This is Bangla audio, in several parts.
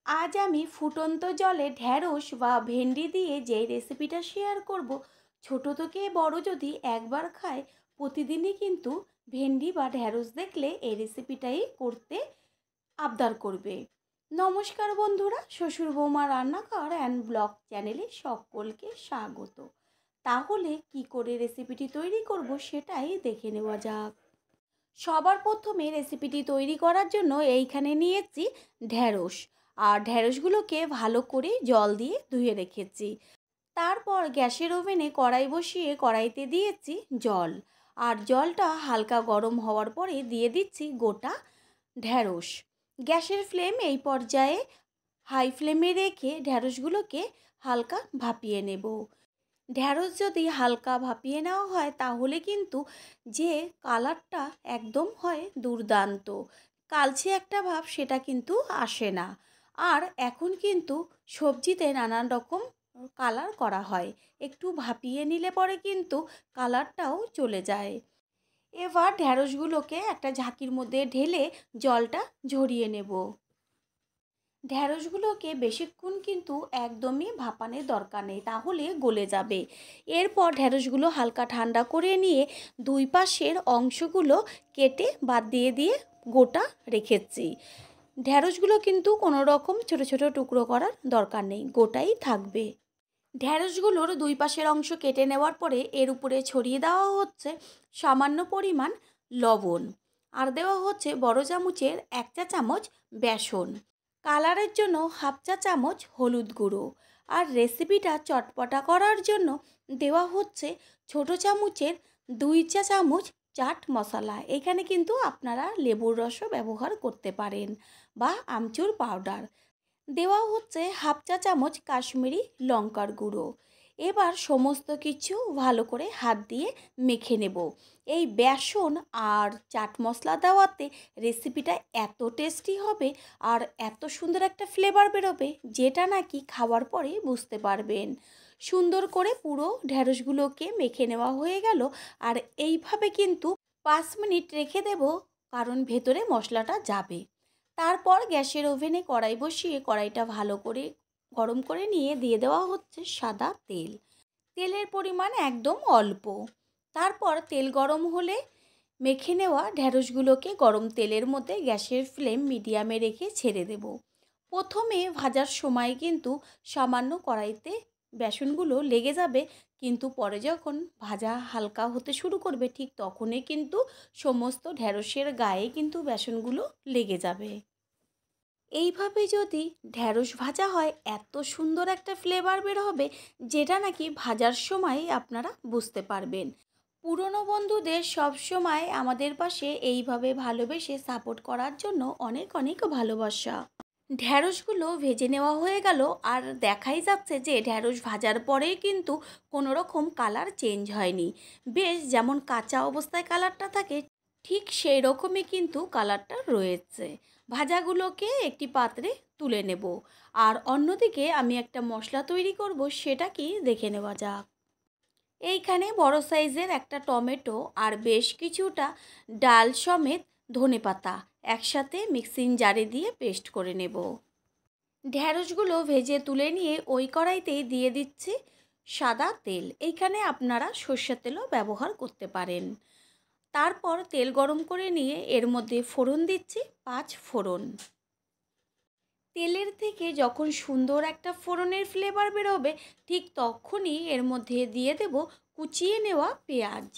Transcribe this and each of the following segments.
আজ আমি ফুটন্ত জলে ঢ্যাঁড়স বা ভেন্ডি দিয়ে যে রেসিপিটা শেয়ার করব, ছোট থেকে বড় যদি একবার খায় প্রতিদিনই কিন্তু ভেন্ডি বা ঢ্যাঁড়স দেখলে এই রেসিপিটাই করতে আবদার করবে। নমস্কার বন্ধুরা, শ্বশুর বৌমা রান্নাঘর অ্যান্ড ব্লগ চ্যানেলে সকলকে স্বাগত। তাহলে কি করে রেসিপিটি তৈরি করব সেটাই দেখে নেওয়া যাক। সবার প্রথমে রেসিপিটি তৈরি করার জন্য এইখানে নিয়েছি ঢ্যাঁড়স, আর ঢ্যাঁড়সগুলোকে ভালো করে জল দিয়ে ধুয়ে রেখেছি। তারপর গ্যাসের ওভেনে কড়াই বসিয়ে কড়াইতে দিয়েছি জল, আর জলটা হালকা গরম হওয়ার পরে দিয়ে দিচ্ছি গোটা ঢ্যাঁড়স। গ্যাসের ফ্লেম এই পর্যায়ে হাই ফ্লেমে রেখে ঢ্যাঁড়সগুলোকে হালকা ভাপিয়ে নেব। ঢ্যাঁড়স যদি হালকা ভাপিয়ে নেওয়া হয় তাহলে কিন্তু যে কালারটা একদম হয় দুর্দান্ত, কালচে একটা ভাব সেটা কিন্তু আসে না। আর এখন কিন্তু সবজিতে নানান রকম কালার করা হয়, একটু ভাপিয়ে নিলে পরে কিন্তু কালারটাও চলে যায়। এবার ঢ্যাঁড়সগুলোকে একটা ঝাঁকির মধ্যে ঢেলে জলটা ঝরিয়ে নেব। ঢ্যাঁড়সগুলোকে বেশিক্ষণ কিন্তু একদমই ভাপানোর দরকার নেই, তাহলে গলে যাবে। এরপর ঢ্যাঁড়সগুলো হালকা ঠান্ডা করে নিয়ে দুই পাশের অংশগুলো কেটে বাদ দিয়ে দিয়ে গোটা রেখেছি। ঢ্যাঁড়সগুলো কিন্তু কোনো রকম ছোট ছোট টুকরো করার দরকার নেই, গোটাই থাকবে। ঢ্যাঁড়সগুলোর দুই পাশের অংশ কেটে নেওয়ার পরে এর উপরে ছড়িয়ে দেওয়া হচ্ছে সামান্য পরিমাণ লবণ, আর দেওয়া হচ্ছে বড় চামচের 1 চা চামচ বেসন, কালারের জন্য 1/2 চা চামচ হলুদ গুঁড়ো, আর রেসিপিটা চটপটা করার জন্য দেওয়া হচ্ছে ছোট চামচের 2 চা চামচ চাট মশলা। এখানে কিন্তু আপনারা লেবুর রসও ব্যবহার করতে পারেন বা আমচুর পাউডার। দেওয়া হচ্ছে 1/2 চা চামচ কাশ্মীরি লঙ্কার গুঁড়ো। এবার সমস্ত কিছু ভালো করে হাত দিয়ে মেখে নেব। এই বেসন আর চাট মশলা দেওয়াতে রেসিপিটা এত টেস্টি হবে আর এত সুন্দর একটা ফ্লেভার বেরোবে, যেটা নাকি খাওয়ার পরে বুঝতে পারবেন। সুন্দর করে পুরো ঢ্যাঁড়সগুলোকে মেখে নেওয়া হয়ে গেল, আর এইভাবে কিন্তু 5 মিনিট রেখে দেব, কারণ ভেতরে মশলাটা যাবে। তারপর গ্যাসের ওভেনে কড়াই বসিয়ে কড়াইটা ভালো করে গরম করে নিয়ে দিয়ে দেওয়া হচ্ছে সাদা তেল। তেলের পরিমাণ একদম অল্প। তারপর তেল গরম হলে মেখে নেওয়া ঢ্যাঁড়সগুলোকে গরম তেলের মধ্যে গ্যাসের ফ্লেম মিডিয়ামে রেখে ছেড়ে দেব। প্রথমে ভাজার সময় কিন্তু সামান্য কড়াইতে বেসনগুলো লেগে যাবে, কিন্তু পরে যখন ভাজা হালকা হতে শুরু করবে ঠিক তখনই কিন্তু সমস্ত ঢ্যাঁড়সের গায়ে কিন্তু বেসনগুলো লেগে যাবে। এইভাবে যদি ঢ্যাঁড়স ভাজা হয় এত সুন্দর একটা ফ্লেভার বের হবে, যেটা নাকি ভাজার সময় আপনারা বুঝতে পারবেন। পুরনো বন্ধুদের সব সময় আমাদের পাশে এইভাবে ভালোবেসে সাপোর্ট করার জন্য অনেক অনেক ভালোবাসা। ঢ্যাঁড়সগুলো ভেজে নেওয়া হয়ে গেল, আর দেখাই যাচ্ছে যে ঢ্যাঁড়স ভাজার পরেই কিন্তু কোনো রকম কালার চেঞ্জ হয়নি। বেশ যেমন কাঁচা অবস্থায় কালারটা থাকে ঠিক সেই রকমই কিন্তু কালারটা রয়েছে। ভাজাগুলোকে একটি পাত্রে তুলে নেব, আর অন্যদিকে আমি একটা মশলা তৈরি করব, সেটা কি দেখে নেওয়া যাক। এইখানে বড় সাইজের একটা টমেটো আর বেশ কিছুটা ডাল সমেত ধনেপাতা একসাথে মিক্সিং জারে দিয়ে পেস্ট করে নেব। ঢ্যাঁড়সগুলো ভেজে তুলে নিয়ে ওই কড়াইতেই দিয়ে দিচ্ছি সাদা তেল। এইখানে আপনারা সর্ষের তেলও ব্যবহার করতে পারেন। তারপর তেল গরম করে নিয়ে এর মধ্যে ফোড়ন দিচ্ছি 5 ফোড়ন। তেলের থেকে যখন সুন্দর একটা ফোড়নের ফ্লেভার বেরোবে ঠিক তখনই এর মধ্যে দিয়ে দেব কুচিয়ে নেওয়া পেঁয়াজ,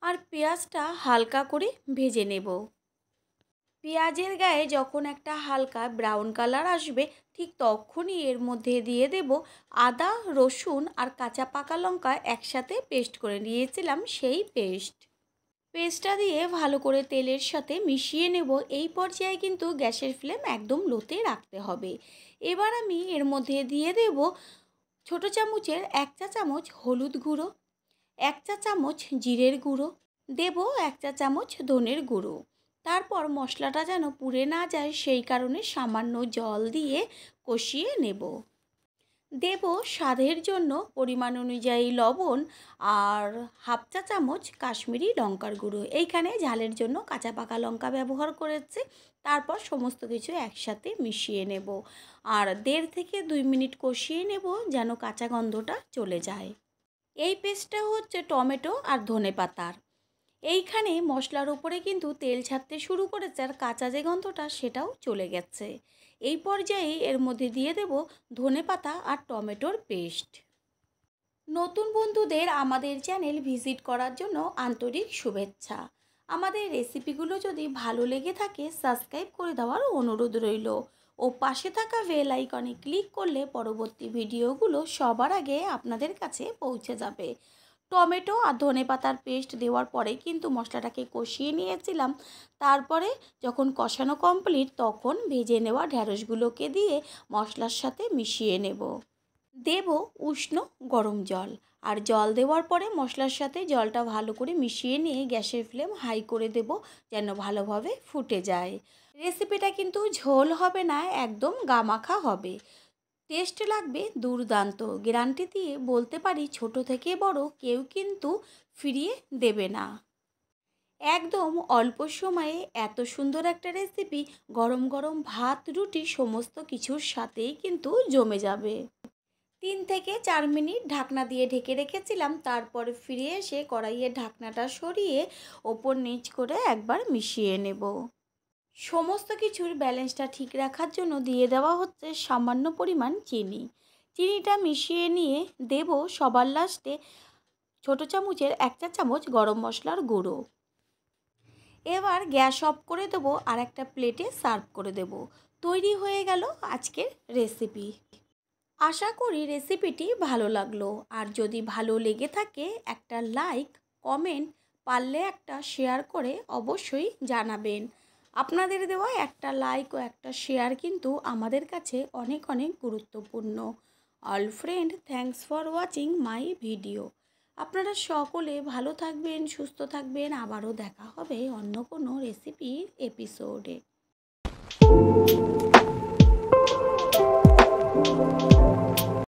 আর পেঁয়াজটা হালকা করে ভেজে নেব। পেঁয়াজের গায়ে যখন একটা হালকা ব্রাউন কালার আসবে ঠিক তখনই এর মধ্যে দিয়ে দেব আদা, রসুন আর কাঁচা পাকা লঙ্কা একসাথে পেস্ট করে নিয়েছিলাম, সেই পেস্টটা দিয়ে ভালো করে তেলের সাথে মিশিয়ে নেব। এই পর্যায়ে কিন্তু গ্যাসের ফ্লেম একদম লোতে রাখতে হবে। এবার আমি এর মধ্যে দিয়ে দেব ছোট চামচের 1 চা চামচ হলুদ গুঁড়ো, 1 চা চামচ জিরের গুঁড়ো, দেব 1 চা চামচ ধনের গুঁড়ো। তারপর মশলাটা যেন পুড়ে না যায় সেই কারণে সামান্য জল দিয়ে কষিয়ে নেব। দেব স্বাদের জন্য পরিমাণ অনুযায়ী লবণ আর হাফ চা চামচ কাশ্মীরি লঙ্কার গুঁড়ো। এইখানে ঝালের জন্য কাঁচা পাকা লঙ্কা ব্যবহার করেছি। তারপর সমস্ত কিছু একসাথে মিশিয়ে নেব আর 1.5 থেকে 2 মিনিট কষিয়ে নেব যেন কাঁচা গন্ধটা চলে যায়। এই পেস্টটা হচ্ছে টমেটো আর ধনেপাতার। এইখানে মশলার উপরে কিন্তু তেল ছাড়তে শুরু করেছে আর কাঁচা যে গন্ধটা সেটাও চলে গেছে। এই পর্যায়ে এর মধ্যে দিয়ে দেব ধনেপাতা আর টমেটোর পেস্ট। নতুন বন্ধুদের আমাদের চ্যানেল ভিজিট করার জন্য আন্তরিক শুভেচ্ছা। আমাদের রেসিপিগুলো যদি ভালো লেগে থাকে সাবস্ক্রাইব করে দেওয়ার অনুরোধ রইল ও পাশে থাকা বেল আইকনে ক্লিক করলে পরবর্তী ভিডিওগুলো সবার আগে আপনাদের কাছে পৌঁছে যাবে। টমেটো আর ধনেপাতার পেস্ট দেওয়ার পরে কিন্তু মশলাটাকে কষিয়ে নিয়েছিলাম। তারপরে যখন কষানো কমপ্লিট তখন ভেজে নেওয়া ঢ্যাঁড়সগুলোকে দিয়ে মশলার সাথে মিশিয়ে নেব। দেব উষ্ণ গরম জল আর জল দেওয়ার পরে মশলার সাথে জলটা ভালো করে মিশিয়ে নিয়ে গ্যাসের ফ্লেম হাই করে দেব যেন ভালোভাবে ফুটে যায়। রেসিপিটা কিন্তু ঝোল হবে না, একদম গামাখা হবে। টেস্ট লাগবে দুর্দান্ত, গ্যারান্টি দিয়ে বলতে পারি ছোট থেকে বড় কেউ কিন্তু ফিরিয়ে দেবে না। একদম অল্প সময়ে এত সুন্দর একটা রেসিপি গরম গরম ভাত রুটি সমস্ত কিছুর সাথেই কিন্তু জমে যাবে। 3 থেকে 4 মিনিট ঢাকনা দিয়ে ঢেকে রেখেছিলাম। তারপরে ফিরে এসে কড়াইয়ের ঢাকনাটা সরিয়ে ওপর নিচ করে একবার মিশিয়ে নেব। সমস্ত কিছুর ব্যালেন্সটা ঠিক রাখার জন্য দিয়ে দেওয়া হচ্ছে সামান্য পরিমাণ চিনি। চিনিটা মিশিয়ে নিয়ে দেব সবার লাস্টে ছোট চামচের 1 চা চামচ গরম মশলার গুঁড়ো। এবার গ্যাস অফ করে দেবো আর একটা প্লেটে সার্ভ করে দেব। তৈরি হয়ে গেল আজকের রেসিপি। আশা করি রেসিপিটি ভালো লাগলো, আর যদি ভালো লেগে থাকে একটা লাইক, কমেন্ট, পারলে একটা শেয়ার করে অবশ্যই জানাবেন। আপনাদের দেওয়া একটা লাইক ও একটা শেয়ার কিন্তু আমাদের কাছে অনেক অনেক গুরুত্বপূর্ণ। All friend, thanks for watching my video. আপনারা সকলে ভালো থাকবেন, সুস্থ থাকবেন। আবারও দেখা হবে অন্য কোনো রেসিপির এপিসোডে।